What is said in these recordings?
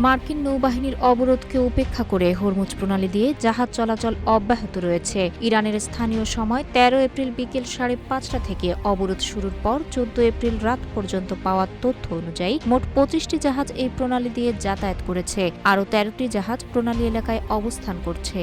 মার্কিন নৌবাহিনীর অবরোধকে উপেক্ষা করে হরমুজ প্রণালী দিয়ে জাহাজ চলাচল অব্যাহত রয়েছে। ইরানের স্থানীয় সময় ১৩ এপ্রিল বিকেল ৫:৩০ থেকে অবরোধ শুরুর পর ১৪ এপ্রিল রাত পর্যন্ত পাওয়া তথ্য অনুযায়ী মোট ২৫টি জাহাজ এই প্রণালী দিয়ে যাতায়াত করেছে। আরও ১৩টি জাহাজ প্রণালী এলাকায় অবস্থান করছে।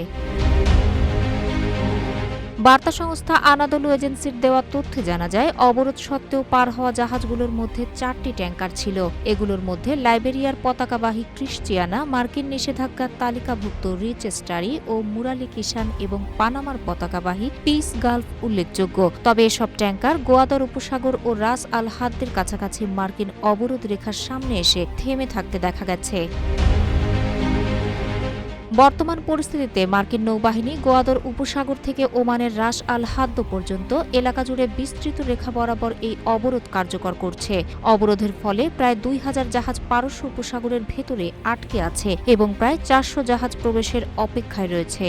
বার্তা সংস্থা আনাদোলু এজেন্সির দেওয়া তথ্যে জানা যায়, অবরোধ সত্ত্বেও পার হওয়া জাহাজগুলোর মধ্যে ৪টি ট্যাঙ্কার ছিল। এগুলোর মধ্যে লাইবেরিয়ার পতাকাবাহী ক্রিশ্চিয়ানা, মার্কিন নিষেধাজ্ঞার তালিকাভুক্ত রিচ স্টারি ও মুরালি কিষান এবং পানামার পতাকাবাহী পিস গালফ উল্লেখযোগ্য। তবে এসব ট্যাঙ্কার গোয়াদর উপসাগর ও রাস আল হাদ্দের কাছাকাছি মার্কিন অবরোধ রেখার সামনে এসে থেমে থাকতে দেখা গেছে। বর্তমান পরিস্থিতিতে মার্কিন নৌবাহিনী গোয়াদর উপসাগর থেকে ওমানের রাস আল হাদ্দ পর্যন্ত এলাকা জুড়ে বিস্তৃত রেখা বরাবর এই অবরোধ কার্যকর করছে। অবরোধের ফলে প্রায় ২,০০০ জাহাজ পারস্য উপসাগরের ভেতরে আটকে আছে এবং প্রায় ৪০০ জাহাজ প্রবেশের অপেক্ষায় রয়েছে।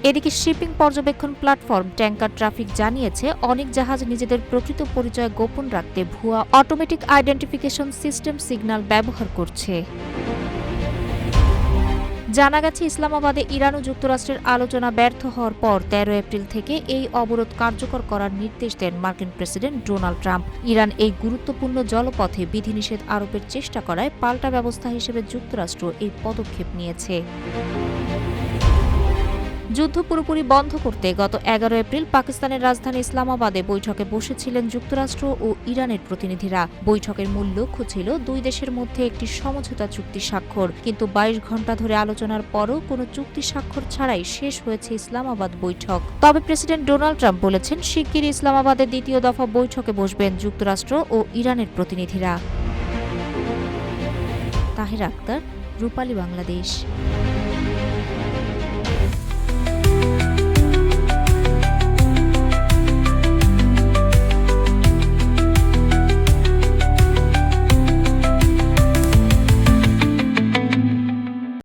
এদিকে শিপিং পর্যবেক্ষণ প্ল্যাটফর্ম ট্যাঙ্কার ট্রাফিক জানিয়েছে, অনেক জাহাজ নিজেদের প্রকৃত পরিচয় গোপন রাখতে ভুয়া অটোমেটিক আইডেন্টিফিকেশন সিস্টেম সিগন্যাল ব্যবহার করছে। জানা গেছে, ইসলামাবাদে ইরান ও যুক্তরাষ্ট্রের আলোচনা ব্যর্থ হওয়ার পর ১৩ এপ্রিল থেকে এই অবরোধ কার্যকর করার নির্দেশ দেন মার্কিন প্রেসিডেন্ট ডোনাল্ড ট্রাম্প। ইরান এই গুরুত্বপূর্ণ জলপথে বিধিনিষেধ আরোপের চেষ্টা করায় পাল্টা ব্যবস্থা হিসেবে যুক্তরাষ্ট্র এই পদক্ষেপ নিয়েছে। যুদ্ধ পুরোপুরি বন্ধ করতে গত ১১ এপ্রিল পাকিস্তানের রাজধানী ইসলামাবাদে বৈঠকে বসেছিলেন যুক্তরাষ্ট্র ও ইরানের প্রতিনিধিরা। বৈঠকের মূল লক্ষ্য ছিল দুই দেশের মধ্যে একটি সমঝোতা চুক্তি স্বাক্ষর, কিন্তু ২২ ঘণ্টা ধরে আলোচনার পরও কোনো চুক্তি স্বাক্ষর ছাড়াই শেষ হয়েছে ইসলামাবাদ বৈঠক। তবে প্রেসিডেন্ট ডোনাল্ড ট্রাম্প বলেছেন, শিগগিরই ইসলামাবাদের দ্বিতীয় দফা বৈঠকে বসবেন যুক্তরাষ্ট্র ও ইরানের প্রতিনিধিরা। তাহেরা আক্তার, রূপালী বাংলাদেশ।